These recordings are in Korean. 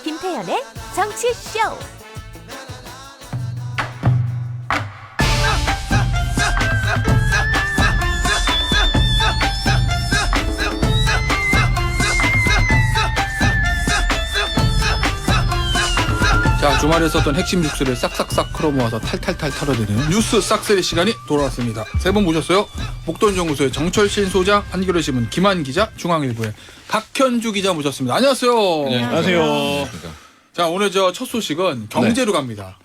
김태현의 정치쇼. 자, 주말에 썼던 핵심 뉴스를 싹싹싹 끌어모아서 탈탈탈 털어드리는 뉴스 싹쓸이 시간이 돌아왔습니다. 세 분 모셨어요. 목돈연구소의 정철신 소장, 한겨레신문 김한 기자, 중앙일보의 박현주 기자 모셨습니다. 안녕하세요. 네, 안녕하세요. 자, 오늘 저 첫 소식은 경제로 갑니다.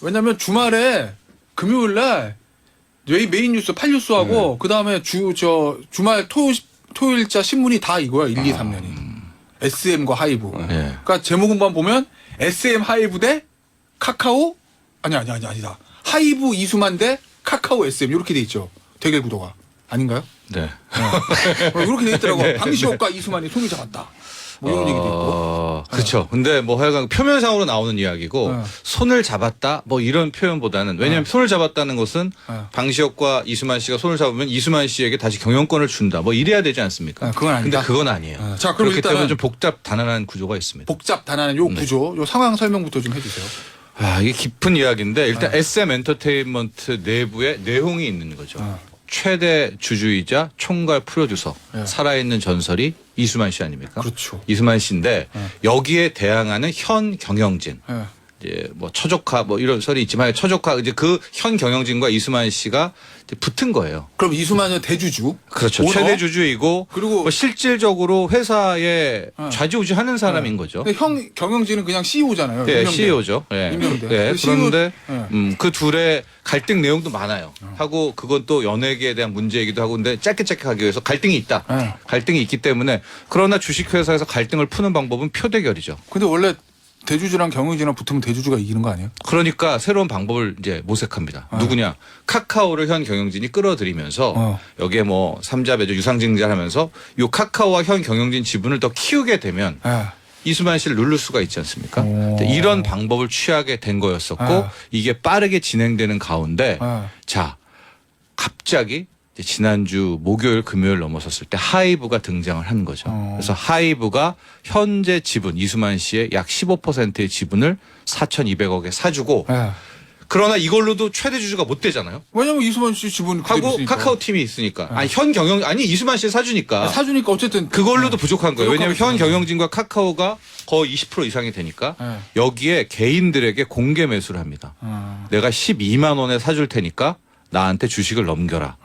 왜냐면 주말에 금요일날 메인 뉴스 8뉴스하고 그 다음에 주말 토요일자 신문이 다 이거야. 1, 2, 3년이. SM과 하이브. 그러니까 제목은만 보면 SM 하이브 대 카카오 아니다. 하이브 이수만 대 카카오 SM 이렇게 돼 있죠. 대결 구도가 아닌가요? 네. 이렇게 돼 있더라고. 방시혁과 이수만이 손을 잡았다. 뭐 이런 얘기도 있고. 그렇죠. 근데 뭐 하여간 표면상으로 나오는 이야기고 손을 잡았다 뭐 이런 표현보다는 왜냐하면 손을 잡았다는 것은 방시혁과 이수만 씨가 손을 잡으면 이수만 씨에게 다시 경영권을 준다. 뭐 이래야 되지 않습니까? 그건 아니다. 근데 그건 아니에요. 자, 그럼 그렇기 일단은 때문에 좀 복잡 단단한 구조가 있습니다. 복잡 단단한 요 구조, 요 상황 설명부터 좀 해주세요. 이게 깊은 이야기인데 일단 SM 엔터테인먼트 내부에 내용이 있는 거죠. 최대 주주이자 총괄 프로듀서 살아있는 전설이 이수만 씨 아닙니까? 그렇죠. 이수만 씨인데 여기에 대항하는 현 경영진 예. 이제 뭐 처조카 뭐 이런 설이 있지만 처조카 이제 그 현 경영진과 이수만 씨가 이제 붙은 거예요. 그럼 이수만은 대주주. 그렇죠. 오너? 최대 주주이고 그리고 뭐 실질적으로 회사에 좌지우지하는 사람인 거죠. 근데 형 경영진은 그냥 CEO잖아요. 네, CEO죠. 네. 임명대. 네, 그 CEO 그런데 네. 그 둘의 갈등 내용도 많아요. 하고 그건 또 연예계에 대한 문제이기도 하고 근데 짧게 하기 위해서 갈등이 있다. 네. 갈등이 있기 때문에 그러나 주식회사에서 갈등을 푸는 방법은 표대결이죠. 근데 원래 대주주랑 경영진이랑 붙으면 대주주가 이기는 거 아니에요? 그러니까 새로운 방법을 이제 모색합니다. 누구냐? 카카오를 현 경영진이 끌어들이면서 여기에 뭐 삼자 배조 유상증자하면서 요 카카오와 현 경영진 지분을 더 키우게 되면 이수만 씨를 누를 수가 있지 않습니까? 이런 방법을 취하게 된 거였었고 이게 빠르게 진행되는 가운데 자 갑자기 이제 지난주 목요일 금요일 넘어섰을 때 하이브가 등장을 한 거죠. 그래서 하이브가 현재 지분 이수만 씨의 약 15%의 지분을 4,200억에 사주고 그러나 이걸로도 최대 주주가 못 되잖아요. 왜냐면 이수만 씨 지분 그대로 하고 있으니까. 카카오 팀이 있으니까 아니 이수만 씨 사주니까 사주니까 어쨌든 그걸로도 부족한 거예요. 왜냐하면 현 부족하겠죠. 경영진과 카카오가 거의 20% 이상이 되니까 여기에 개인들에게 공개 매수를 합니다. 내가 12만 원에 사줄 테니까 나한테 주식을 넘겨라.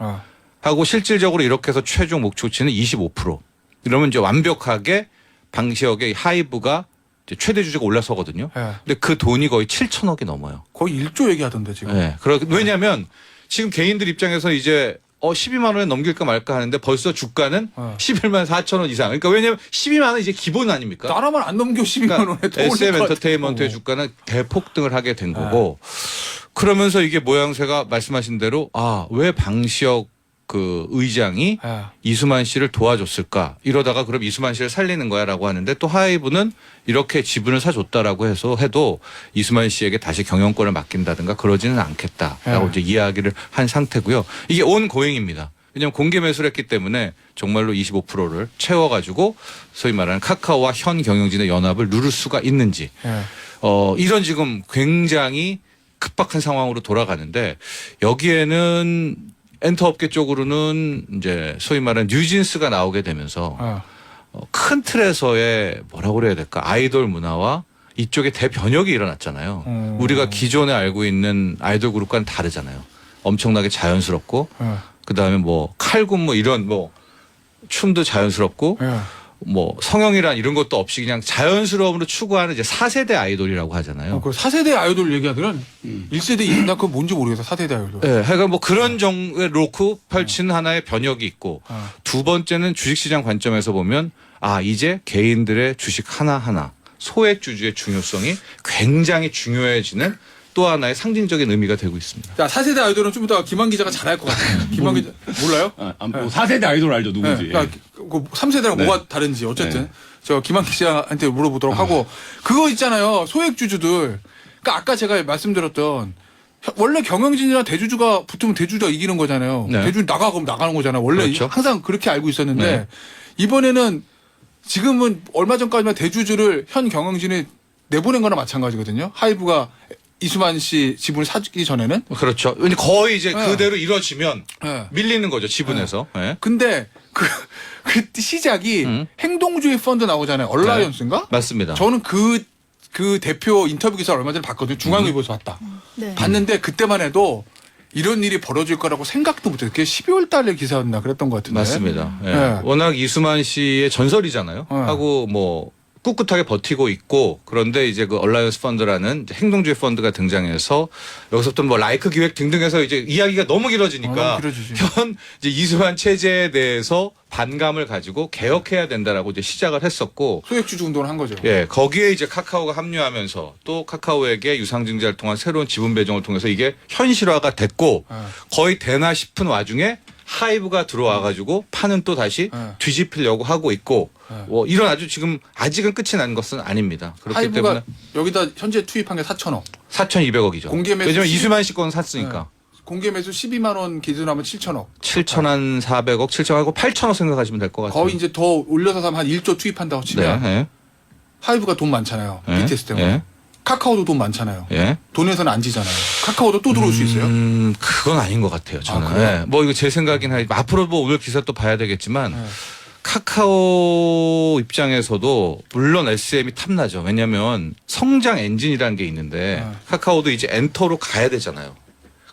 하고 실질적으로 이렇게 해서 최종 목표치는 25%. 이러면 이제 완벽하게 방시혁의 하이브가 이제 최대 주주가 올라서거든요. 근데 그 돈이 거의 7천억이 넘어요. 거의 1조 얘기하던데 지금. 네. 왜냐하면 지금 개인들 입장에서 이제 12만 원에 넘길까 말까 하는데 벌써 주가는 11만 4천 원 이상. 그러니까 왜냐하면 12만 원 이제 기본 아닙니까? 나라만 안 넘겨 12만 원에 더 올릴 SM 것 같아. 엔터테인먼트의 주가는 대폭등을 하게 된 거고 그러면서 이게 모양새가 말씀하신 대로 왜 방시혁 그 의장이 이수만 씨를 도와줬을까 이러다가 그럼 이수만 씨를 살리는 거야라고 하는데 또 하이브는 이렇게 지분을 사줬다라고 해도 이수만 씨에게 다시 경영권을 맡긴다든가 그러지는 않겠다라고 이제 이야기를 한 상태고요. 이게 온고잉입니다. 왜냐하면 공개 매수를 했기 때문에 정말로 25%를 채워가지고 소위 말하는 카카오와 현 경영진의 연합을 누를 수가 있는지 이런 지금 굉장히 급박한 상황으로 돌아가는데 여기에는 엔터업계 쪽으로는 이제 소위 말하는 뉴진스가 나오게 되면서 큰 틀에서의 뭐라고 그래야 될까 아이돌 문화와 이쪽에 대변혁이 일어났잖아요. 우리가 기존에 알고 있는 아이돌 그룹과는 다르잖아요. 엄청나게 자연스럽고 그다음에 뭐 칼군 뭐 이런 뭐 춤도 자연스럽고 뭐 성형이란 이런 것도 없이 그냥 자연스러움으로 추구하는 이제 4세대 아이돌이라고 하잖아요. 그 4세대 아이돌 얘기하더란 1세대 2세대 나 그거 뭔지 모르겠어. 4세대 아이돌. 네, 하여간 뭐 그런 정도의 놓고 펼치는 하나의 변혁이 있고 두 번째는 주식시장 관점에서 보면 이제 개인들의 주식 하나하나 소액 주주의 중요성이 굉장히 중요해지는 또 하나의 상징적인 의미가 되고 있습니다. 자, 4세대 아이돌은 좀 이따 김한 기자가 잘할 것 같아요. 김한 기자 몰라요? 뭐 4세대 아이돌 알죠 누군지. 그러니까 3세대랑 뭐가 다른지 어쨌든 저 김한 기자한테 물어보도록 하고 그거 있잖아요. 소액 주주들. 그러니까 아까 제가 말씀드렸던 원래 경영진이나 대주주가 붙으면 대주주가 이기는 거잖아요. 네. 대주주 나가 그럼 나가는 거잖아요. 원래 그렇죠. 항상 그렇게 알고 있었는데 이번에는 지금은 얼마 전까지만 대주주를 현 경영진이 내보낸 거나 마찬가지거든요. 하이브가 이수만 씨 지분을 사기 전에는. 그렇죠. 근데 거의 이제 네. 그대로 이루어지면 네. 밀리는 거죠, 지분에서. 예. 근데 그 시작이 행동주의 펀드 나오잖아요. 얼라이언스인가? 맞습니다. 저는 그 대표 인터뷰 기사 얼마 전에 봤거든요. 중앙일보에서 봤다. 네. 봤는데 그때만 해도 이런 일이 벌어질 거라고 생각도 못했어요. 그게 12월 달에 기사였나 그랬던 것 같은데. 맞습니다. 예. 네. 워낙 이수만 씨의 전설이잖아요. 네. 하고 뭐 꿋꿋하게 버티고 있고 그런데 이제 그 얼라이언스 펀드라는 이제 행동주의 펀드가 등장해서 여기서부터 뭐 라이크 기획 등등해서 이제 이야기가 너무 길어지니까 너무 길어지지. 현 이제 이수만 체제에 대해서 반감을 가지고 개혁해야 된다라고 이제 시작을 했었고 소액주주 운동을 한 거죠. 예, 거기에 이제 카카오가 합류하면서 또 카카오에게 유상증자를 통한 새로운 지분 배정을 통해서 이게 현실화가 됐고 네. 거의 되나 싶은 와중에 하이브가 들어와가지고 판은 또 다시 네. 뒤집히려고 하고 있고 네. 이런 아주 지금 아직은 끝이 난 것은 아닙니다. 그렇기 하이브가 때문에 여기다 현재 투입한 게 4천억. 4,200억이죠. 공개 매수 왜냐면 10 이수만 씨 건 샀으니까. 공개 매수 12만 원 기준하면 7천억. 7,400억, 7천하고 8천억 생각하시면 될 것 같아요. 거의 이제 더 올려서 하면 한 1조 투입한다고 치면 네, 하이브가 돈 많잖아요. 네. BTS 때문에. 네. 카카오도 돈 많잖아요. 예. 돈에서는 안 지잖아요. 카카오도 또 들어올 수 있어요? 그건 아닌 것 같아요. 저는. 아, 그래요? 예. 뭐 이거 제 생각이긴 하지만 앞으로 뭐 오늘 기사 또 봐야 되겠지만 네. 카카오 입장에서도 물론 SM이 탐나죠. 왜냐하면 성장 엔진이라는 게 있는데 네. 카카오도 이제 엔터로 가야 되잖아요.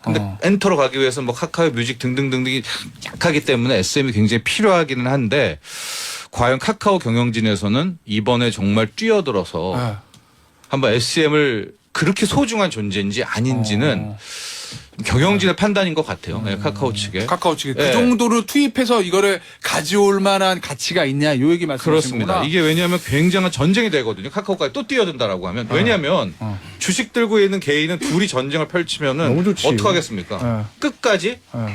근데 엔터로 가기 위해서 뭐 카카오 뮤직 등등등등이 약하기 때문에 SM이 굉장히 필요하기는 한데 과연 카카오 경영진에서는 이번에 정말 뛰어들어서 네. 한번 SM을 그렇게 소중한 존재인지 아닌지는 경영진의 판단인 것 같아요. 네, 카카오 측에. 카카오 측에 네. 그 정도로 투입해서 이거를 가져올 만한 가치가 있냐 요 얘기 말씀하시는 그렇습니다. 거구나. 이게 왜냐하면 굉장한 전쟁이 되거든요. 카카오까지 또 뛰어든다라고 하면. 왜냐하면 주식 들고 있는 개인은 둘이 전쟁을 펼치면은 너무 좋지. 어떡하겠습니까? 네. 끝까지 네.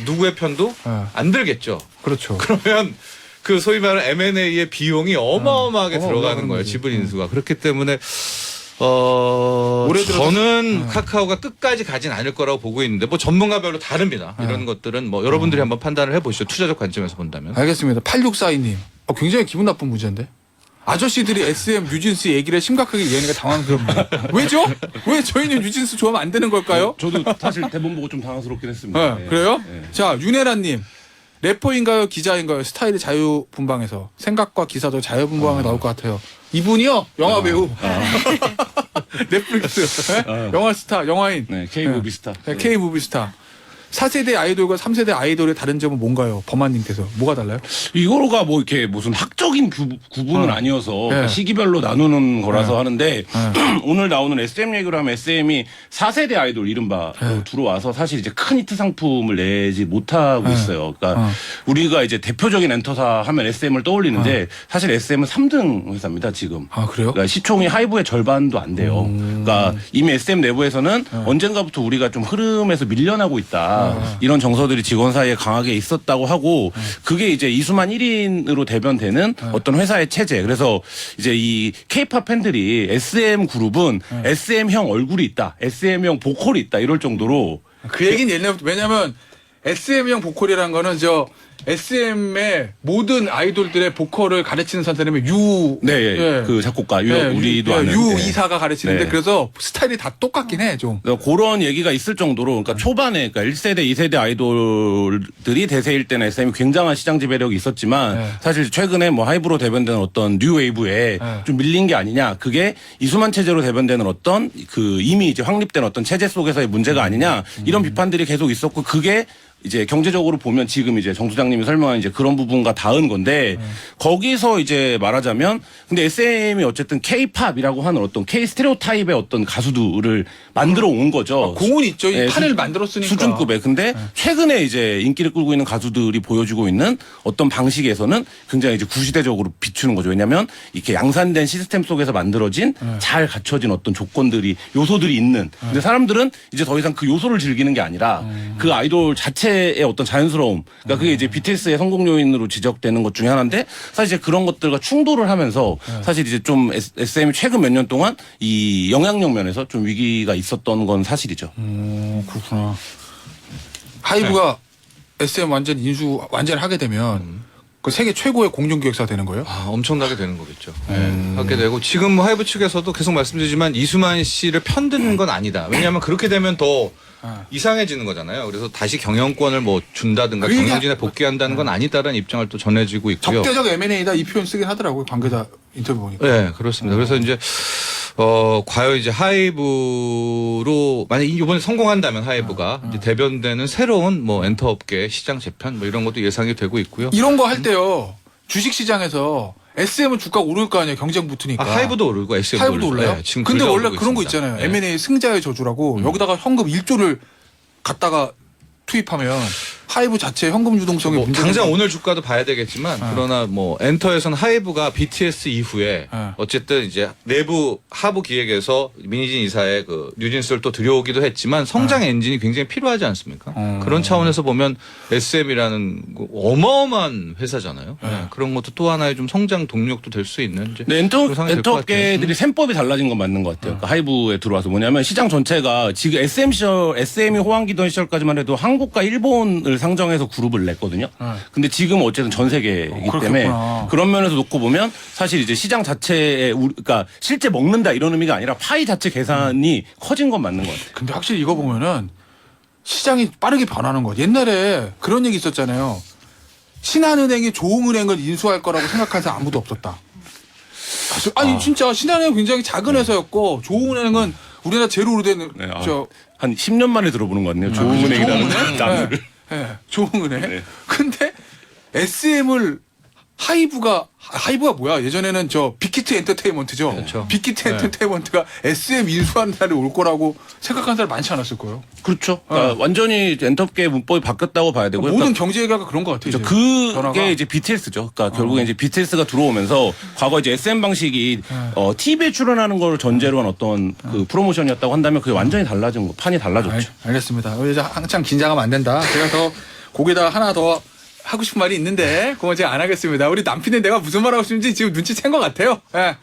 누구의 편도 네. 안 들겠죠. 그렇죠. 그러면 그 소위 말하는 M&A의 비용이 어마어마하게 들어가는 올라가는 거예요. 거지. 지분 인수가. 그렇기 때문에 올해 들어서- 저는 카카오가 끝까지 가진 않을 거라고 보고 있는데 뭐 전문가별로 다릅니다. 이런 것들은 뭐 여러분들이 한번 판단을 해보시죠. 투자적 관점에서 본다면. 알겠습니다. 8642님. 굉장히 기분 나쁜 문제인데. 아저씨들이 SM 뉴진스 얘기를 심각하게 얘네가 당황스럽네요. 왜죠? 왜 저희는 뉴진스 좋아하면 안 되는 걸까요? 저도 사실 대본 보고 좀 당황스럽긴 했습니다. 네, 예. 그래요? 예. 자, 윤혜란님. 래퍼인가요? 기자인가요? 스타일이 자유분방해서. 생각과 기사도 자유분방하게 나올 것 같아요. 이분이요? 영화 배우. 넷플릭스. 네? 영화 스타, 영화인. 네, K-무비스타. 네, K-무비스타. 4세대 아이돌과 3세대 아이돌의 다른 점은 뭔가요? 범한님께서. 뭐가 달라요? 이거가 뭐 이렇게 무슨 학적인 구분은 아니어서 그러니까 시기별로 나누는 거라서 하는데 오늘 나오는 SM 얘기를 하면 SM이 4세대 아이돌 이른바 들어와서 사실 이제 큰 히트 상품을 내지 못하고 있어요. 그러니까 우리가 이제 대표적인 엔터사 하면 SM을 떠올리는데 사실 SM은 3등 회사입니다, 지금. 아, 그래요? 그러니까 시총이 하이브의 절반도 안 돼요. 그러니까 이미 SM 내부에서는 언젠가부터 우리가 좀 흐름에서 밀려나고 있다. 이런 정서들이 직원 사이에 강하게 있었다고 하고 그게 이제 이수만 1인으로 대변되는 어떤 회사의 체제. 그래서 이제 이 K-팝 팬들이 SM 그룹은 SM형 얼굴이 있다. SM형 보컬이 있다. 이럴 정도로 그 얘기는 옛날부터. 왜냐면 SM형 보컬이라는 거는 SM의 모든 아이돌들의 보컬을 가르치는 사람이 네, 예. 그 작곡가 우리도 아는 유 예. 이사가 가르치는데 네. 그래서 스타일이 다 똑같긴 해 좀. 그런 얘기가 있을 정도로 그러니까 초반에 그러니까 1세대, 2세대 아이돌들이 대세일 때는 SM이 굉장한 시장 지배력이 있었지만 네. 사실 최근에 뭐 하이브로 대변되는 어떤 뉴 웨이브에 좀 밀린 게 아니냐. 그게 이수만 체제로 대변되는 어떤 그 이미 이제 확립된 어떤 체제 속에서의 문제가 아니냐. 이런 비판들이 계속 있었고 그게 이제 경제적으로 보면 지금 이제 정 소장님이 설명한 이제 그런 부분과 닿은 건데 거기서 이제 말하자면 근데 SM이 어쨌든 K-팝이라고 하는 어떤 K 스테레오타입의 어떤 가수들을 만들어 온 거죠. 공은 있죠. 이 예, 판을 만들었으니까. 수준급의. 근데 최근에 이제 인기를 끌고 있는 가수들이 보여주고 있는 어떤 방식에서는 굉장히 이제 구시대적으로 비추는 거죠. 왜냐하면 이렇게 양산된 시스템 속에서 만들어진 잘 갖춰진 어떤 조건들이 요소들이 있는. 근데 사람들은 이제 더 이상 그 요소를 즐기는 게 아니라 그 아이돌 자체의 어떤 자연스러움. 그러니까 그게 이제 BTS의 성공 요인으로 지적되는 것 중에 하나인데 사실 이제 그런 것들과 충돌을 하면서 사실 이제 좀 SM이 최근 몇 년 동안 이 영향력 면에서 좀 위기가 있었던 건 사실이죠. 그렇구나. 하이브가 SM 완전히 하게 되면 그 세계 최고의 공중기획사 되는 거예요? 엄청나게 되는 거겠죠. 하게 되고 지금 뭐 하이브 측에서도 계속 말씀드리지만 이수만 씨를 편드는 건 아니다. 왜냐하면 그렇게 되면 더 이상해지는 거잖아요. 그래서 다시 경영권을 뭐 준다든가 그러니까- 경영진에 복귀한다는 건 아니다라는 입장을 또 전해지고 있고요. 적대적 M&A다 이 표현 쓰긴 하더라고요. 관계자 인터뷰 보니까. 네, 그렇습니다. 그래서 이제 과연 이제 하이브로 만약 이번에 성공한다면 하이브가 이제 대변되는 새로운 뭐 엔터업계 시장 재편 뭐 이런 것도 예상이 되고 있고요. 이런 거 할 때요. 주식 시장에서 SM은 주가가 오를 거 아니에요. 경쟁 붙으니까. 하이브도 오르고 SM도 하이브도 올라요? 네, 지금 근데 둘다 원래 오르고 그런 거 있습니다. 있잖아요. 네. M&A 승자의 저주라고 여기다가 현금 1조를 갖다가 투입하면 하이브 자체 현금 유동성이 뭐 문제가 당장 있는- 오늘 주가도 봐야 되겠지만 그러나 뭐 엔터에서는 하이브가 BTS 이후에 네. 어쨌든 이제 내부 하부 기획에서 민희진 이사의 그 뉴진스를 또 들여오기도 했지만 성장 엔진이 굉장히 필요하지 않습니까? 그런 차원에서 보면 SM이라는 어마어마한 회사잖아요. 네. 그런 것도 또 하나의 좀 성장 동력도 될 수 있는 이제 네, 그런 상황이 될것 엔터업계들이 셈법이 달라진 건 맞는 것 같아요. 그러니까 하이브에 들어와서 뭐냐면 시장 전체가 지금 SM이 호황기던 시절까지만 해도 한국과 일본을 상정해서 그룹을 냈거든요. 근데 지금 어쨌든 전 세계이기 때문에 그렇겠구나. 그런 면에서 놓고 보면 사실 이제 시장 자체에 그러니까 실제 먹는다 이런 의미가 아니라 파이 자체 계산이 커진 건 맞는 것 같아요. 근데 확실히 이거 보면은 시장이 빠르게 변하는 거. 옛날에 그런 얘기 있었잖아요. 신한은행이 조흥은행을 인수할 거라고 생각한 사람 아무도 없었다. 아니 진짜 신한은행 굉장히 작은 회사였고 조흥은행은 우리나라 제일 오래된 네, 저 한 10년 만에 들어보는 것 같네요. 조흥은행이라는 단어를. 네, 조흥은행. 네. 근데 SM을 하이브가 뭐야? 예전에는 저 빅히트 엔터테인먼트죠. 그렇죠. 빅히트 엔터테인먼트가 SM 인수하는 날이 올 거라고 생각한 사람 많지 않았을 거예요. 그렇죠. 그러니까 완전히 엔터업계 문법이 바뀌었다고 봐야 되고요. 모든 그러니까 경제가 그런 것 같아요. 이제. 그게 변화가. 이제 BTS죠. 그러니까 결국에 이제 BTS가 들어오면서 과거 이제 SM 방식이 TV에 출연하는 걸 전제로 한 어떤 그 프로모션이었다고 한다면 그게 완전히 달라진 거, 판이 달라졌죠. 알겠습니다. 이제 한참 긴장하면 안 된다. 제가 더 거기다 하나 더 하고 싶은 말이 있는데 그건 제가 안 하겠습니다. 우리 남편이 내가 무슨 말 하고 싶은지 지금 눈치챈 것 같아요. 예.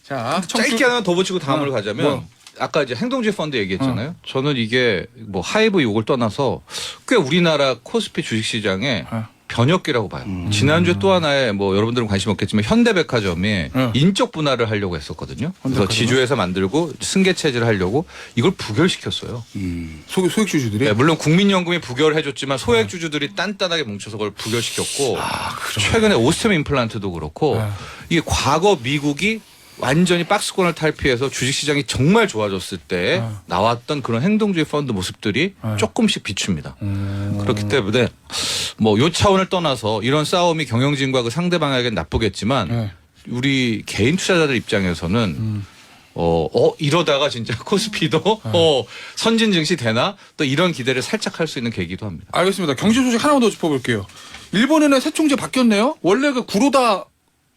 자, 짧게 하나 더 붙이고 다음으로 가자면 뭐. 아까 이제 행동주의 펀드 얘기했잖아요. 저는 이게 뭐 하이브 요걸 떠나서 꽤 우리나라 코스피 주식시장에 변혁기라고 봐요. 지난주에 또 하나의 뭐 여러분들은 관심 없겠지만 현대백화점이 인적 분할을 하려고 했었거든요. 그래서 지주회사 만들고 승계 체제를 하려고 이걸 부결시켰어요. 소액주주들이 네, 물론 국민연금이 부결을 해줬지만 소액주주들이 단단하게 뭉쳐서 그걸 부결시켰고 최근에 오스템 임플란트도 그렇고 이게 과거 미국이 완전히 박스권을 탈피해서 주식시장이 정말 좋아졌을 때 나왔던 그런 행동주의 펀드 모습들이 조금씩 비춥니다. 그렇기 때문에 뭐 요 차원을 떠나서 이런 싸움이 경영진과 그 상대방에게는 나쁘겠지만 우리 개인 투자자들 입장에서는 이러다가 진짜 코스피도 선진 증시 되나 또 이런 기대를 살짝 할 수 있는 계기도 합니다. 알겠습니다. 경제 소식 하나만 더 짚어볼게요. 일본에는 새 총재 바뀌었네요. 원래 그 구로다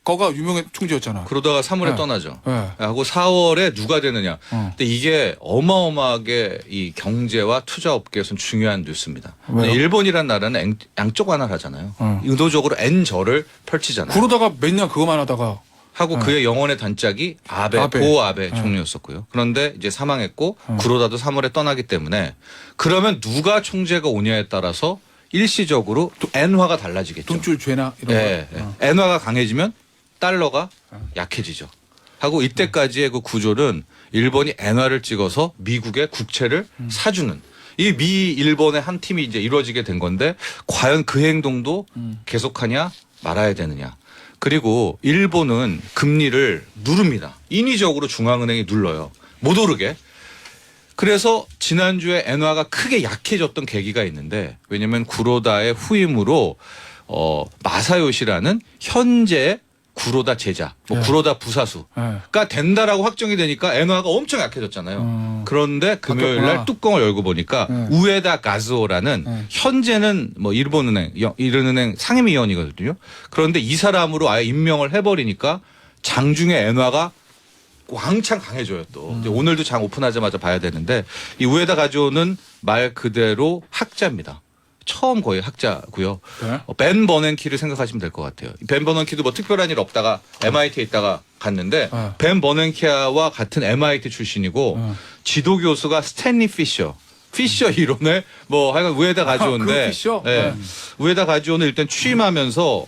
거가 유명한 총재였잖아. 그러다가 3월에 네. 떠나죠. 네. 하고 4월에 누가 되느냐. 근데 이게 어마어마하게 이 경제와 투자 업계에서는 중요한 뉴스입니다. 왜요? 일본이란 나라는 양적 완화를 하잖아요. 의도적으로 N절을 펼치잖아요. 구로다가 맨날 그거만 하다가 하고 그의 영혼의 단짝이 고 아베 총리였었고요. 그런데 이제 사망했고 구로다도 3월에 떠나기 때문에 그러면 누가 총재가 오냐에 따라서 일시적으로 또 엔화가 달라지겠죠. 돈줄 죄나 이런 네, 거. 네. 엔화가 강해지면 달러가 약해지죠. 하고 이때까지의 그 구조는 일본이 엔화를 찍어서 미국의 국채를 사주는 이 미 일본의 한 팀이 이제 이루어지게 된 건데 과연 그 행동도 계속하냐 말아야 되느냐. 그리고 일본은 금리를 누릅니다. 인위적으로 중앙은행이 눌러요. 못 오르게. 그래서 지난주에 엔화가 크게 약해졌던 계기가 있는데 왜냐하면 구로다의 후임으로 마사요시라는 현재 구로다 제자, 뭐 구로다 부사수가 된다라고 확정이 되니까 엔화가 엄청 약해졌잖아요. 그런데 금요일 날 바뀌었구나. 뚜껑을 열고 보니까 우에다 가즈오라는 현재는 뭐 일본은행 상임위원이거든요. 그런데 이 사람으로 아예 임명을 해버리니까 장중에 엔화가 왕창 강해져요 또. 이제 오늘도 장 오픈하자마자 봐야 되는데 이 우에다 가즈오는 말 그대로 학자입니다. 처음 거의 학자고요. 네? 벤 버냉키를 생각하시면 될 것 같아요. 벤 버냉키도 뭐 특별한 일 없다가 MIT에 있다가 갔는데 벤 버냉키와 같은 MIT 출신이고 지도 교수가 스탠리 피셔 피셔 이론을 뭐 하여간 우에다 가지오인데 그 피셔? 예. 네. 우에다 가지오는 일단 취임하면서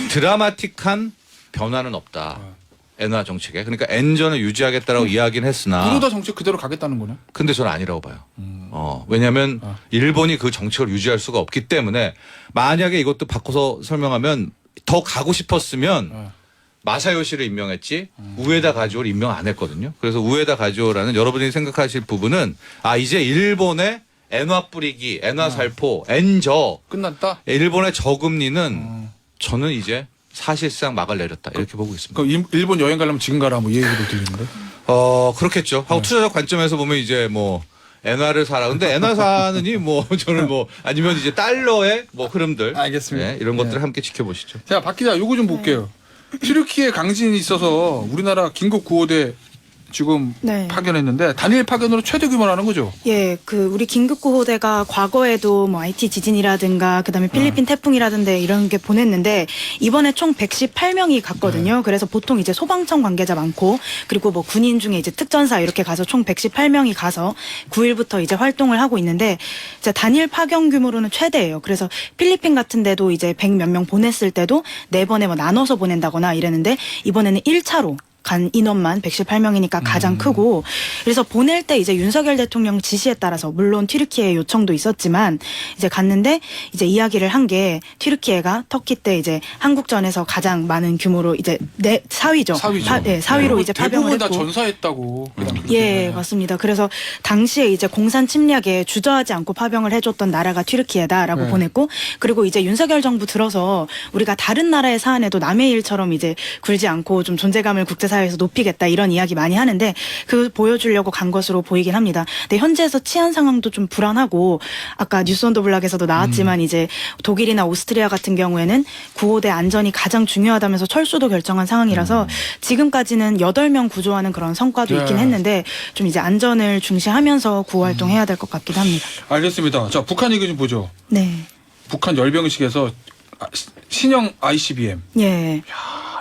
드라마틱한 변화는 없다. 엔화 정책에. 그러니까 엔전을 유지하겠다라고 이야기는 했으나 구로다 정책 그대로 가겠다는 거네. 근데 저는 아니라고 봐요. 왜냐하면 일본이 그 정책을 유지할 수가 없기 때문에 만약에 이것도 바꿔서 설명하면 더 가고 싶었으면 마사요시를 임명했지 우에다 가지오를 임명 안 했거든요. 그래서 우에다 가지오라는 여러분이 생각하실 부분은 이제 일본의 엔화 뿌리기, 엔화 살포, 엔저 끝났다. 일본의 저금리는 저는 이제 사실상 막을 내렸다 이렇게 보고 있습니다. 그 일본 여행 가려면 지금 가라 뭐 이 얘기도 들리는데. 그렇겠죠. 하고 투자적 관점에서 보면 이제 뭐 엔화를 사라. 근데 엔화 사느니 뭐 저는 뭐 아니면 이제 달러의 뭐 흐름들. 알겠습니다. 네, 이런 것들을 네. 함께 지켜보시죠. 자, 박 기자, 요거 좀 볼게요. 튀르키예 강진이 있어서 우리나라 긴급 구호대 지금 네. 파견했는데 단일 파견으로 최대 규모라는 거죠. 예, 우리 긴급구호대가 과거에도 뭐 IT 지진이라든가 그다음에 필리핀 태풍이라든가 이런 게 보냈는데 이번에 총 118명이 갔거든요. 그래서 보통 이제 소방청 관계자 많고 그리고 뭐 군인 중에 이제 특전사 이렇게 가서 총 118명이 가서 9일부터 이제 활동을 하고 있는데 이제 단일 파견 규모로는 최대예요. 그래서 필리핀 같은 데도 이제 100 몇 명 보냈을 때도 4번에 뭐 나눠서 보낸다거나 이랬는데 이번에는 1차로 간 인원만 118명이니까 가장 크고 그래서 보낼 때 이제 윤석열 대통령 지시에 따라서 물론 튀르키예 요청도 있었지만 이제 갔는데 이제 이야기를 한 게 튀르키예가 터키 때 이제 한국전에서 가장 많은 규모로 이제 4위죠. 4위죠. 네, 4위로 이제 파병을 대부분 했고 다 전사했다고. 예, 맞습니다. 그래서 당시에 이제 공산 침략에 주저하지 않고 파병을 해줬던 나라가 튀르키예다라고 네. 보냈고, 그리고 이제 윤석열 정부 들어서 우리가 다른 나라의 사안에도 남의 일처럼 이제 굴지 않고 좀 존재감을 국제사회에서 높이겠다 이런 이야기 많이 하는데 그 보여주려고 간 것으로 보이긴 합니다. 근데 현지에서 치안 상황도 좀 불안하고 아까 뉴스 온 더 블락에서도 나왔지만 이제 독일이나 오스트리아 같은 경우에는 구호대 안전이 가장 중요하다면서 철수도 결정한 상황이라서 지금까지는 8명 구조하는 그런 성과도 네. 있긴 했는데 좀 이제 안전을 중시하면서 구호 활동해야 될 것 같기도 합니다. 알겠습니다. 자, 북한 얘기 좀 보죠. 네. 북한 열병식에서 신형 ICBM. 예.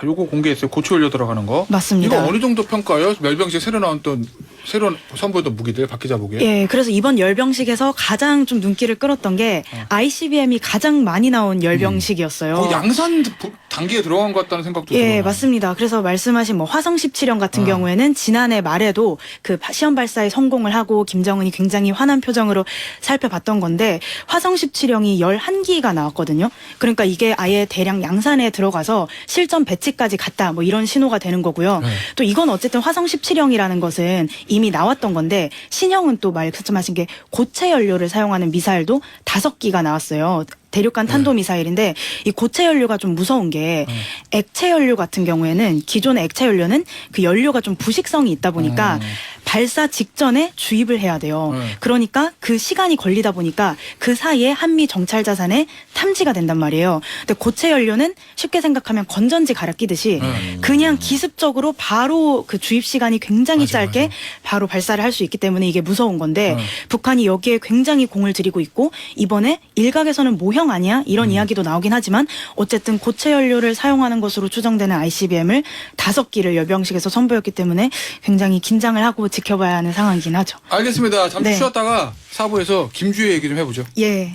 요거 공개했어요. 고추 연료 들어가는 거. 맞습니다. 이거 어느 정도 평가요? 멸병식 새로 선보였던 무기들 박 기자 보기에. 예, 그래서 이번 열병식에서 가장 좀 눈길을 끌었던 게 ICBM이 가장 많이 나온 열병식이었어요. 양산 단계에 들어간 것 같다는 생각도 들어요. 예, 맞습니다. 그래서 말씀하신 뭐 화성 17형 같은 경우에는 지난해 말에도 그 시험 발사에 성공을 하고 김정은이 굉장히 환한 표정으로 살펴봤던 건데 화성 17형이 11기가 나왔거든요. 그러니까 이게 아예 대량 양산에 들어가서 실전 배치까지 갔다 뭐 이런 신호가 되는 거고요. 네. 또 이건 어쨌든 화성 17형이라는 것은 이미 나왔던 건데 신형은 또 말씀하신 게 고체 연료를 사용하는 미사일도 5기가 나왔어요. 대륙간 탄도미사일인데 이 고체 연료가 좀 무서운 게 액체 연료 같은 경우에는 기존의 액체 연료는 그 연료가 좀 부식성이 있다 보니까 발사 직전에 주입을 해야 돼요. 그러니까 그 시간이 걸리다 보니까 그 사이에 한미 정찰 자산에 탐지가 된단 말이에요. 근데 고체 연료는 쉽게 생각하면 건전지 갈아 끼듯이 그냥 기습적으로 바로 그 주입 시간이 굉장히 짧게 바로 발사를 할 수 있기 때문에 이게 무서운 건데 북한이 여기에 굉장히 공을 들이고 있고 이번에 일각에서는 모형 아니야? 이런 이야기도 나오긴 하지만 어쨌든 고체 연료를 사용하는 것으로 추정되는 ICBM을 5기를 열병식에서 선보였기 때문에 굉장히 긴장을 하고 지켜봐야 하는 상황이긴 하죠. 알겠습니다. 잠시 네. 쉬었다가 4부에서 김주혜 얘기 좀 해보죠. 예.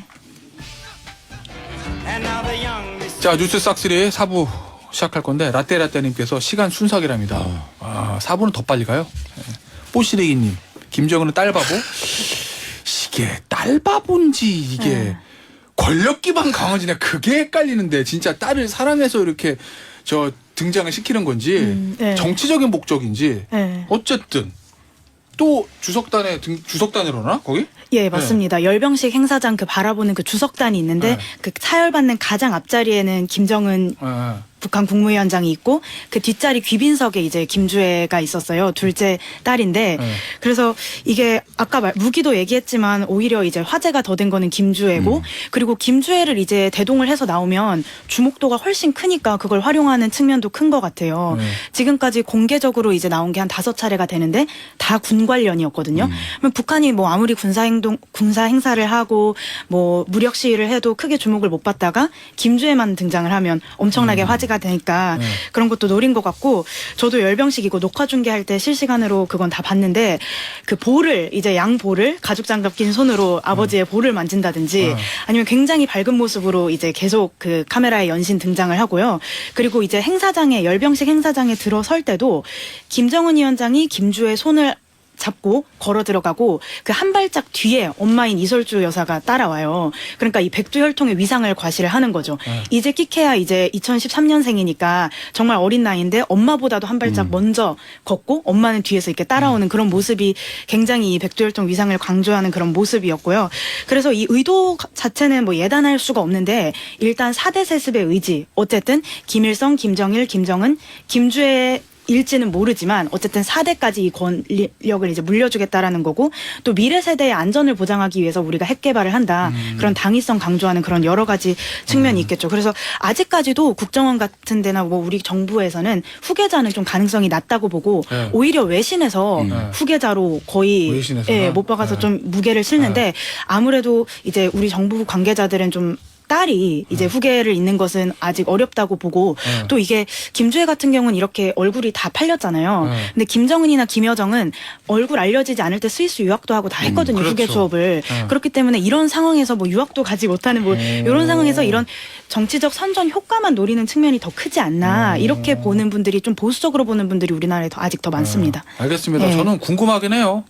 자, 뉴스 싹쓸이 4부 시작할 건데 라떼라떼님께서 시간 순삭이랍니다. 4부는 더 빨리 가요. 뽀시래기님, 김정은은 딸바보? 이게 딸바보인지 이게 권력 기반 강아지냐 그게 헷갈리는데 진짜 딸을 사랑해서 이렇게 등장을 시키는 건지 네. 정치적인 목적인지 네. 어쨌든 또 주석단이로나 거기? 예, 맞습니다. 열병식 행사장 그 바라보는 그 주석단이 있는데 네. 그 사열받는 가장 앞자리에는 김정은 북한 국무위원장이 있고 그 뒷자리 귀빈석에 이제 김주혜가 있었어요. 둘째 딸인데 그래서 이게 아까 무기도 얘기했지만 오히려 이제 화제가 더 된 거는 김주혜고 그리고 김주혜를 이제 대동을 해서 나오면 주목도가 훨씬 크니까 그걸 활용하는 측면도 큰 것 같아요. 지금까지 공개적으로 이제 나온 게 한 5차례가 되는데 다 군 관련이었거든요. 그러면 북한이 뭐 아무리 군사 행사를 하고 뭐 무력 시위를 해도 크게 주목을 못 받다가 김주혜만 등장을 하면 엄청나게 화제가 얘기가 되니까 그런 것도 노린 것 같고 저도 열병식 이거 녹화 중계할 때 실시간으로 그건 다 봤는데 그 볼을 이제 양 볼을 가죽 장갑 낀 손으로 아버지의 볼을 만진다든지 아니면 굉장히 밝은 모습으로 이제 계속 그 카메라에 연신 등장을 하고요. 그리고 이제 행사장에 열병식 행사장에 들어설 때도 김정은 위원장이 김주의 손을 잡고 걸어 들어가고 그 한 발짝 뒤에 엄마인 이설주 여사가 따라와요. 그러니까 이 백두혈통의 위상을 과시를 하는 거죠. 이제 끼케야 이제 2013년생이니까 정말 어린 나이인데 엄마보다도 한 발짝 먼저 걷고 엄마는 뒤에서 이렇게 따라오는 그런 모습이 굉장히 이 백두혈통 위상을 강조하는 그런 모습이었고요. 그래서 이 의도 자체는 뭐 예단할 수가 없는데 일단 4대 세습의 의지 어쨌든 김일성, 김정일, 김정은, 김주의 일지는 모르지만 어쨌든 4대까지 이 권력을 이제 물려주겠다라는 거고 또 미래 세대의 안전을 보장하기 위해서 우리가 핵 개발을 한다. 그런 당위성 강조하는 그런 여러 가지 측면이 있겠죠. 그래서 아직까지도 국정원 같은 데나 뭐 우리 정부에서는 후계자는 좀 가능성이 낮다고 보고 네. 오히려 외신에서 후계자로 거의 외신에서나? 예, 못 박아서 네. 좀 무게를 실는데 아무래도 이제 우리 정부 관계자들은 좀 딸이 이제 후계를 잇는 것은 아직 어렵다고 보고 또 이게 김주혜 같은 경우는 이렇게 얼굴이 다 팔렸잖아요. 근데 김정은이나 김여정은 얼굴 알려지지 않을 때 스위스 유학도 하고 다 했거든요. 그렇죠. 후계 수업을. 그렇기 때문에 이런 상황에서 뭐 유학도 가지 못하는 뭐 이런 상황에서 이런 정치적 선전 효과만 노리는 측면이 더 크지 않나 이렇게 보는 분들이 좀 보수적으로 보는 분들이 우리나라에 아직 더 많습니다. 알겠습니다. 예. 저는 궁금하긴 해요.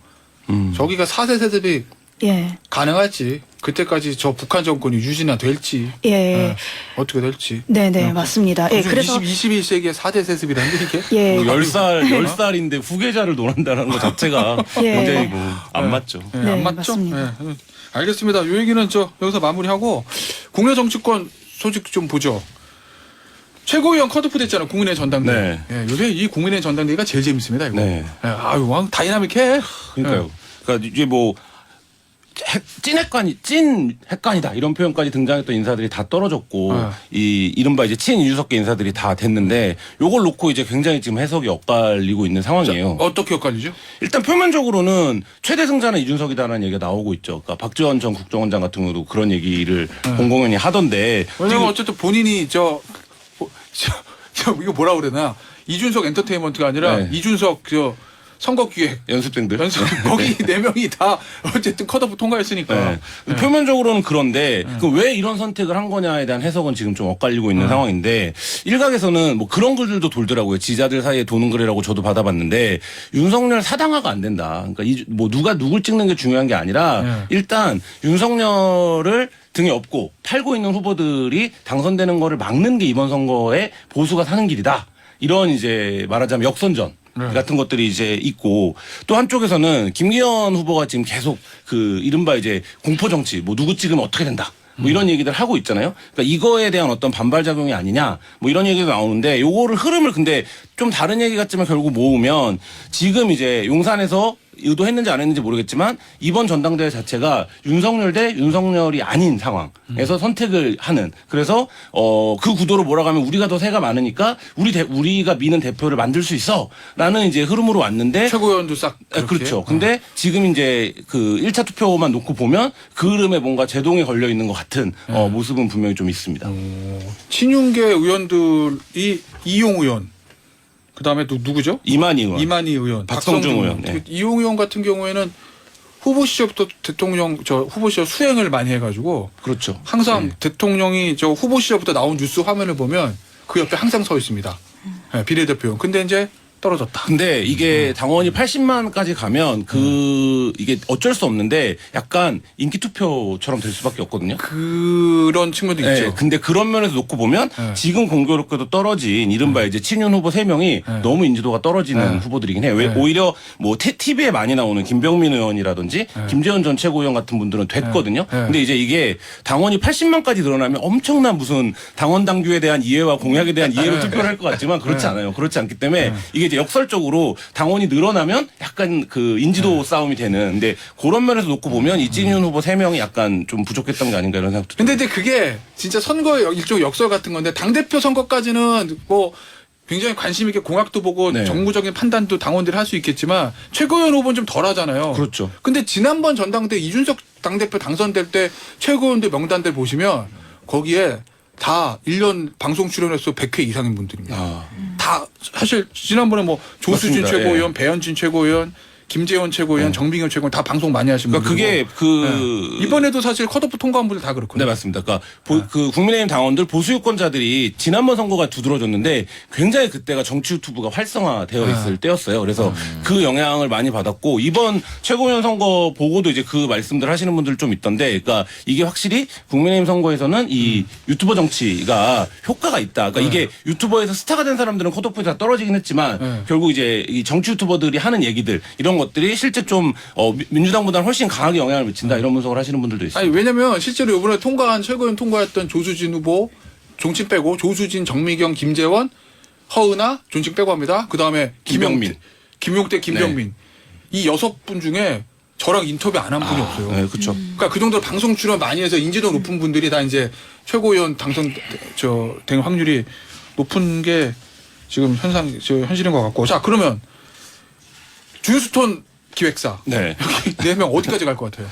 저기가 4대 세습이 예. 가능할지 그때까지 저 북한 정권이 유지나 될지 예. 어떻게 될지. 네네 맞습니다. 예. 그래서 21세기의 4대 세습이라는 게 이게 예. 10살인데 후계자를 논한다는 것 자체가 예. 굉장히 뭐 안 맞죠. 예, 네, 안 맞죠? 맞습니다. 예. 알겠습니다. 요 얘기는 여기서 마무리하고 국내 정치권 소식 좀 보죠. 최고위원 컷오프 됐잖아요. 국민의 전당대회. 네. 예, 요새 이 국민의 전당대회가 제일 재밌습니다. 이거. 네. 예, 아유, 왕 다이나믹해. 그러니까요. 그러니까 이제 뭐 찐 핵관이다 이런 표현까지 등장했던 인사들이 다 떨어졌고 이 이른바 이제 친 이준석계 인사들이 다 됐는데 요걸 놓고 이제 굉장히 지금 해석이 엇갈리고 있는 상황이에요. 어떻게 헷갈리죠? 일단 표면적으로는 최대 승자는 이준석이다라는 얘기가 나오고 있죠. 그러니까 박지원 전 국정원장 같은 경우도 그런 얘기를 공공연히 하던데 왜냐면 어쨌든 본인이 이거 뭐라 그러나 이준석 엔터테인먼트가 아니라 네. 이준석 선거기획 연습생들 거기 4명이 다 어쨌든 컷오프 통과했으니까. 네. 표면적으로는 그런데 그럼 왜 이런 선택을 한 거냐에 대한 해석은 지금 좀 엇갈리고 있는 상황인데 일각에서는 뭐 그런 글들도 돌더라고요. 지자들 사이에 도는 글이라고 저도 받아봤는데 윤석열 사당화가 안 된다. 그러니까 뭐 누가 누굴 찍는 게 중요한 게 아니라 일단 윤석열을 등에 업고 팔고 있는 후보들이 당선되는 거를 막는 게 이번 선거에 보수가 사는 길이다. 이런 이제 말하자면 역선전. 같은 것들이 이제 있고 또 한쪽에서는 김기현 후보가 지금 계속 그 이른바 이제 공포 정치 뭐 누구 찍으면 어떻게 된다. 뭐 이런 얘기들 하고 있잖아요. 그러니까 이거에 대한 어떤 반발작용이 아니냐 뭐 이런 얘기도 나오는데 요거를 흐름을 근데 좀 다른 얘기 같지만 결국 모으면 지금 이제 용산에서 의도했는지 안 했는지 모르겠지만 이번 전당대회 자체가 윤석열 대 윤석열이 아닌 상황에서 선택을 하는 그래서 그 구도로 몰아가면 우리가 더 세가 많으니까 우리가 미는 대표를 만들 수 있어라는 이제 흐름으로 왔는데 최고위원도 싹 그렇게. 그렇죠. 근데 지금 이제 그 1차 투표만 놓고 보면 그 흐름에 뭔가 제동이 걸려 있는 것 같은 모습은 분명히 좀 있습니다. 친윤계 의원들이 이용 의원 그다음에 또 누구죠? 이만희 의원. 이만희 의원, 박성중 의원. 네. 이용 의원 같은 경우에는 후보 시절부터 후보 시절 수행을 많이 해가지고 그렇죠. 항상 대통령이 후보 시절부터 나온 뉴스 화면을 보면 그 옆에 항상 서 있습니다. 네, 비례대표 의원. 근데 이제 떨어졌다. 근데 이게 당원이 80만까지 가면 이게 어쩔 수 없는데 약간 인기 투표처럼 될 수밖에 없거든요. 그런 측면도 네, 있죠. 근데 그런 면에서 놓고 보면 지금 공교롭게도 떨어진 이른바 이제 친윤 후보 3명이 너무 인지도가 떨어지는 후보들이긴 해요. 왜 오히려 뭐 TV에 많이 나오는 김병민 의원이라든지 김재원 전 최고위원 같은 분들은 됐거든요. 근데 이제 이게 당원이 80만까지 늘어나면 엄청난 무슨 당원 당규에 대한 이해와 공약에 대한 이해로 투표를 할 것 같지만 그렇지 않아요. 그렇지 않기 때문에 이게 이제 역설적으로 당원이 늘어나면 약간 그 인지도 싸움이 되는. 근데 그런 면에서 놓고 보면 이진윤 후보 3명이 약간 좀 부족했던 게 아닌가 이런 생각도 근데 이제 그게 진짜 선거의 일종의 역설 같은 건데 당대표 선거까지는 뭐 굉장히 관심 있게 공약도 보고 네. 정무적인 판단도 당원들이 할 수 있겠지만 최고위원 후보는 좀 덜 하잖아요. 그렇죠. 근데 지난번 전당대 이준석 당대표 당선될 때 최고위원들 명단들 보시면 거기에 다 1년 방송 출연횟수 100회 이상인 분들입니다. 아. 다 사실 지난번에 뭐 조수진 맞습니다. 최고위원, 예. 배현진 최고위원, 김재원 최고위원, 정빙현 최고위원 다 방송 많이 하신 분들. 그러니까 그게 이번에도 사실 컷오프 통과한 분들 다 그렇거든요. 네, 맞습니다. 그러니까 그 국민의힘 당원들 보수 유권자들이 지난번 선거가 두드러졌는데 굉장히 그때가 정치 유튜브가 활성화되어 있을 때였어요. 그래서 그 영향을 많이 받았고 이번 최고위원 선거 보고도 이제 그 말씀들 하시는 분들 좀 있던데, 그러니까 이게 확실히 국민의힘 선거에서는 이 유튜버 정치가 효과가 있다. 그러니까 이게 유튜버에서 스타가 된 사람들은 컷오프에 다 떨어지긴 했지만 결국 이제 이 정치 유튜버들이 하는 얘기들 이런 것들이 실제 좀 민주당보다는 훨씬 강하게 영향을 미친다 이런 분석을 하시는 분들도 있어요. 아니 왜냐면 실제로 이번에 최고위원 통과했던 조수진 후보 존칭 빼고 조수진, 정미경, 김재원, 허은하 존칭 빼고 합니다. 그 다음에 김병민. 김용태, 김병민 이 6분 중에 저랑 인터뷰 안 한 분이 없어요. 네, 그렇죠. 그러니까 그 정도로 방송 출연 많이 해서 인지도 높은 분들이 다 이제 최고위원 된 확률이 높은 게 지금 현실인 것 같고. 자 그러면 준스톤 기획사 네. 여기 4명 어디까지 갈 것 같아요?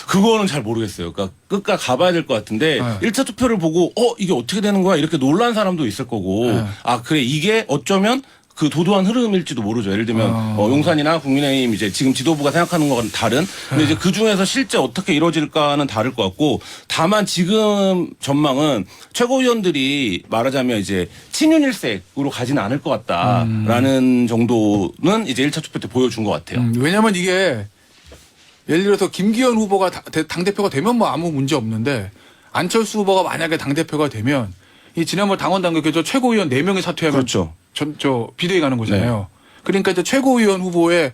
그거는 잘 모르겠어요. 그러니까 끝까지 가봐야 될 것 같은데 네. 1차 투표를 보고 이게 어떻게 되는 거야 이렇게 놀란 사람도 있을 거고 네. 아 그래 이게 어쩌면 그 도도한 흐름일지도 모르죠. 예를 들면 용산이나 국민의힘 이제 지금 지도부가 생각하는 거와는 다른. 근데 이제 그 중에서 실제 어떻게 이루어질까는 다를 것 같고 다만 지금 전망은 최고위원들이 말하자면 이제 친윤 일색으로 가지는 않을 것 같다라는 정도는 이제 1차 투표 때 보여준 것 같아요. 왜냐면 이게 예를 들어서 김기현 후보가 당대표가 되면 뭐 아무 문제 없는데 안철수 후보가 만약에 당대표가 되면 이 지난번 당원 당규에서 최고위원 4명이 사퇴하면 그렇죠. 비대위 가는 거잖아요. 그러니까 이제 최고위원 후보의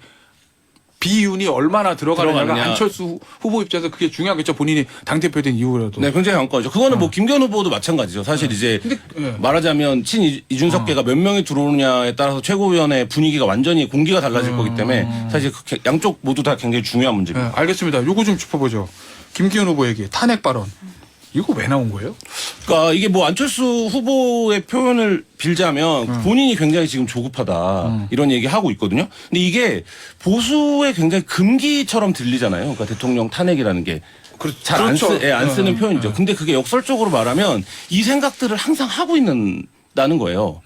비윤이 얼마나 들어가느냐가 들어가느냐. 안철수 후보 입장에서 그게 중요하겠죠. 본인이 당대표된 이후라도. 네, 굉장히 관건이죠. 그거는 뭐 김기현 후보도 마찬가지죠. 사실 이제 근데, 예. 말하자면 이준석계가 몇 명이 들어오느냐에 따라서 최고위원회 분위기가 완전히 공기가 달라질 거기 때문에 사실 양쪽 모두 다 굉장히 중요한 문제입니다. 네, 알겠습니다. 요거 좀 짚어보죠. 김기현 후보 얘기 탄핵 발언. 이거 왜 나온 거예요? 그러니까 이게 뭐 안철수 후보의 표현을 빌자면 본인이 굉장히 지금 조급하다 이런 얘기 하고 있거든요. 근데 이게 보수의 굉장히 금기처럼 들리잖아요. 그러니까 대통령 탄핵이라는 게 잘 안 그렇죠. 쓰는 표현이죠. 근데 그게 역설적으로 말하면 이 생각들을 항상 하고 있다는 거예요.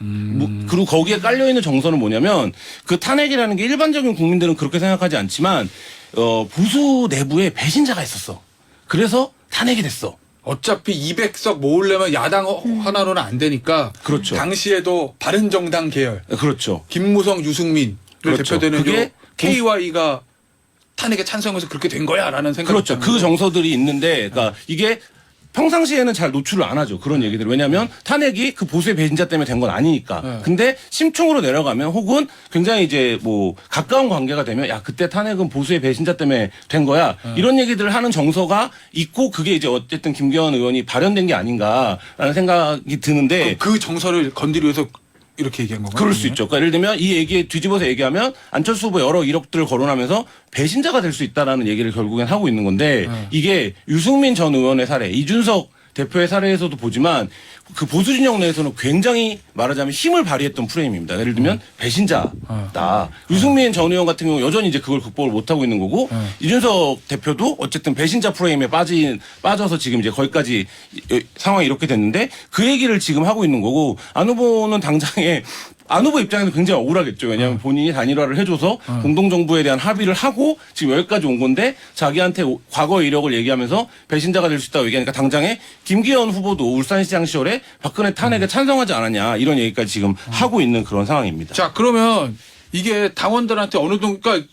그리고 거기에 깔려 있는 정서는 뭐냐면 그 탄핵이라는 게 일반적인 국민들은 그렇게 생각하지 않지만 보수 내부에 배신자가 있었어. 그래서 탄핵이 됐어. 어차피 200석 모으려면 야당 하나로는 안 되니까. 그렇죠. 당시에도 바른정당 계열. 그렇죠. 김무성, 유승민을 그렇죠. 대표되는 그게 KY가 탄핵에 찬성해서 그렇게 된 거야라는 생각이 그렇죠. 그 정서들이 있는데, 그러니까 이게 평상시에는 잘 노출을 안 하죠. 그런 얘기들. 왜냐하면 탄핵이 그 보수의 배신자 때문에 된 건 아니니까. 네. 근데 심층으로 내려가면 혹은 굉장히 이제 뭐 가까운 관계가 되면 야 그때 탄핵은 보수의 배신자 때문에 된 거야. 이런 얘기들을 하는 정서가 있고 그게 이제 어쨌든 김기현 의원이 발현된 게 아닌가라는 생각이 드는데 그 정서를 건드리기 위해서 이렇게 얘기한 건가요? 그럴 수 있죠. 그러니까 예를 들면 이 얘기에 뒤집어서 얘기하면 안철수 후보 여러 이력들을 거론하면서 배신자가 될 수 있다라는 얘기를 결국엔 하고 있는 건데 이게 유승민 전 의원의 사례, 이준석 대표의 사례에서도 보지만 그 보수 진영 내에서는 굉장히 말하자면 힘을 발휘했던 프레임입니다. 예를 들면 배신자다. 유승민 전 의원 같은 경우 여전히 이제 그걸 극복을 못하고 있는 거고 이준석 대표도 어쨌든 배신자 프레임에 빠져서 지금 이제 거기까지 상황이 이렇게 됐는데 그 얘기를 지금 하고 있는 거고 안 후보는 당장에 안 후보 입장에서 굉장히 억울하겠죠. 왜냐하면 본인이 단일화를 해줘서 공동정부에 대한 합의를 하고 지금 여기까지 온 건데 자기한테 과거 이력을 얘기하면서 배신자가 될 수 있다고 얘기하니까 당장에 김기현 후보도 울산시장 시절에 박근혜 탄핵에 찬성하지 않았냐 이런 얘기까지 지금 하고 있는 그런 상황입니다. 자 그러면 이게 당원들한테 어느 정도 그러니까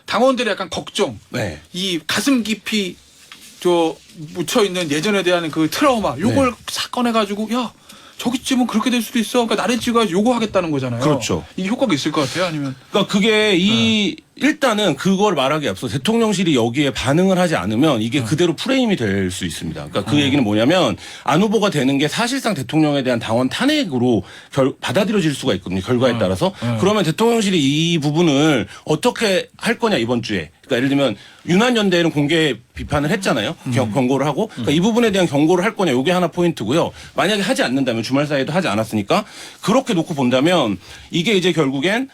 당원들의 약간 걱정, 네. 이 가슴 깊이 묻혀 있는 예전에 대한 그 트라우마, 요걸 싹 꺼내가지고 야. 저기쯤은 그렇게 될 수도 있어. 그러니까 나를 찍어야지 요구하겠다는 거잖아요. 그렇죠. 이게 효과가 있을 것 같아요? 아니면? 그러니까 그게 일단은 그걸 말하기에 앞서 대통령실이 여기에 반응을 하지 않으면 이게 그대로 프레임이 될 수 있습니다. 그러니까 그 얘기는 뭐냐면 안 후보가 되는 게 사실상 대통령에 대한 당원 탄핵으로 받아들여질 수가 있거든요. 결과에 따라서. 그러면 대통령실이 이 부분을 어떻게 할 거냐 이번 주에. 그러니까 예를 들면 윤한연대는 공개 비판을 했잖아요. 경고를 하고. 그러니까 이 부분에 대한 경고를 할 거냐 이게 하나 포인트고요. 만약에 하지 않는다면 주말 사이에도 하지 않았으니까 그렇게 놓고 본다면 이게 이제 결국엔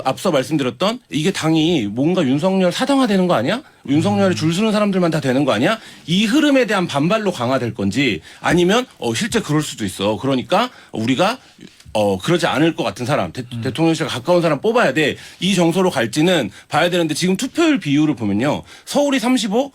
앞서 말씀드렸던 이게 당이 뭔가 윤석열 사당화되는 거 아니야? 윤석열에 줄 서는 사람들만 다 되는 거 아니야? 이 흐름에 대한 반발로 강화될 건지 아니면 실제 그럴 수도 있어. 그러니까 우리가 그러지 않을 것 같은 사람, 대통령실과 가까운 사람 뽑아야 돼. 이 정서로 갈지는 봐야 되는데 지금 투표율 비율을 보면요. 서울이 35,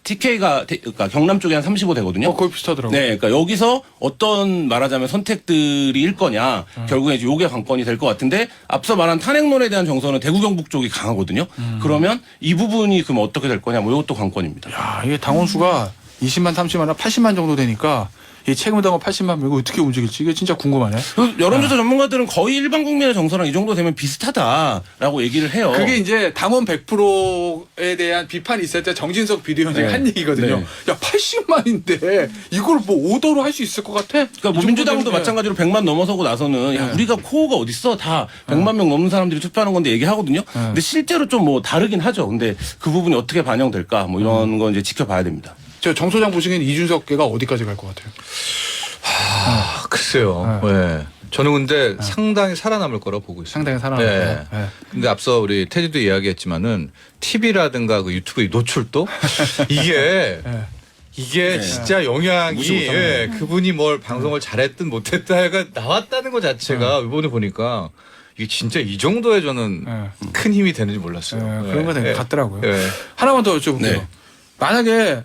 TK가 그러니까 경남 쪽에 한 35 되거든요. 거의 비슷하더라고요. 네, 그러니까 여기서 어떤 말하자면 선택들이 일 거냐, 결국에 이제 요게 관건이 될 것 같은데 앞서 말한 탄핵론에 대한 정서는 대구 경북 쪽이 강하거든요. 그러면 이 부분이 그럼 어떻게 될 거냐, 뭐 이것도 관건입니다. 야, 이게 당원수가 20만, 30만, 80만 정도 되니까 이 책임당원 80만 명 이거 어떻게 움직일지 이게 진짜 궁금하네. 여론조사 전문가들은 거의 일반 국민의 정서랑 이 정도 되면 비슷하다라고 얘기를 해요. 그게 이제 당원 100%에 대한 비판이 있을 때 정진석 비대위원장이 네. 한 얘기거든요. 네. 야, 80만인데 이걸 뭐 오더로 할 수 있을 것 같아? 그러니까 뭐 민주당도 마찬가지로 100만 넘어서고 나서는 야, 우리가 코어가 어딨어? 다 100만 명 넘는 사람들이 투표하는 건데 얘기하거든요. 근데 실제로 좀 뭐 다르긴 하죠. 근데 그 부분이 어떻게 반영될까? 뭐 이런 건 이제 지켜봐야 됩니다. 저 정 소장 보시기엔 이준석 걔가 어디까지 갈 것 같아요? 글쎄요. 네. 저는 근데 상당히 살아남을 거라고 보고 있어요. 상당히 살아남을 네. 거예요. 네. 근데 앞서 우리 테디도 이야기했지만은 TV라든가 그 유튜브의 노출도 이게 네. 이게 진짜 영향이 무시 못합니다. 그분이 뭘 방송을 잘했든 못했다가 나왔다는 것 자체가 이번에 보니까 이게 진짜 이 정도의 저는 네. 큰 힘이 되는지 몰랐어요. 그런 거 같더라고요. 네. 하나만 더 여쭤볼게요. 네. 만약에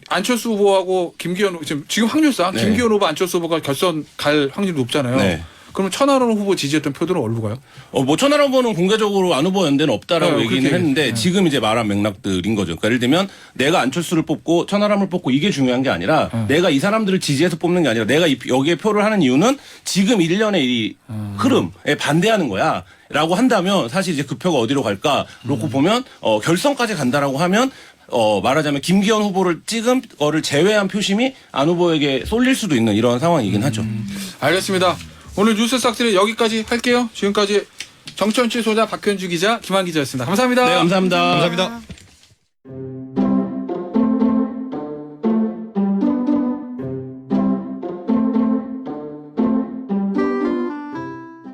안철수 후보하고 김기현 후보 지금 확률상 네. 김기현 후보 안철수 후보가 결선 갈 확률이 높잖아요. 네. 그러면 천하람 후보 지지했던 표들은 어디로 가요? 뭐 천하람 후보는 공개적으로 안 후보 연대는 없다라고 네, 얘기는 그렇게 했는데 얘기했어요. 지금 이제 말한 맥락들인 거죠. 그러니까 예를 들면 내가 안철수를 뽑고 천하람을 뽑고 이게 중요한 게 아니라 내가 이 사람들을 지지해서 뽑는 게 아니라 내가 여기에 표를 하는 이유는 지금 일련의 이 흐름에 반대하는 거야. 라고 한다면 사실 이제 그 표가 어디로 갈까 놓고 보면 결선까지 간다라고 하면 말하자면 김기현 후보를 찍은 거를 제외한 표심이 안 후보에게 쏠릴 수도 있는 이런 상황이긴 하죠. 알겠습니다. 오늘 뉴스 싹쓸이 여기까지 할게요. 지금까지 정치연치 소자 박현주 기자, 김한 기자였습니다. 감사합니다. 네, 감사합니다. 감사합니다.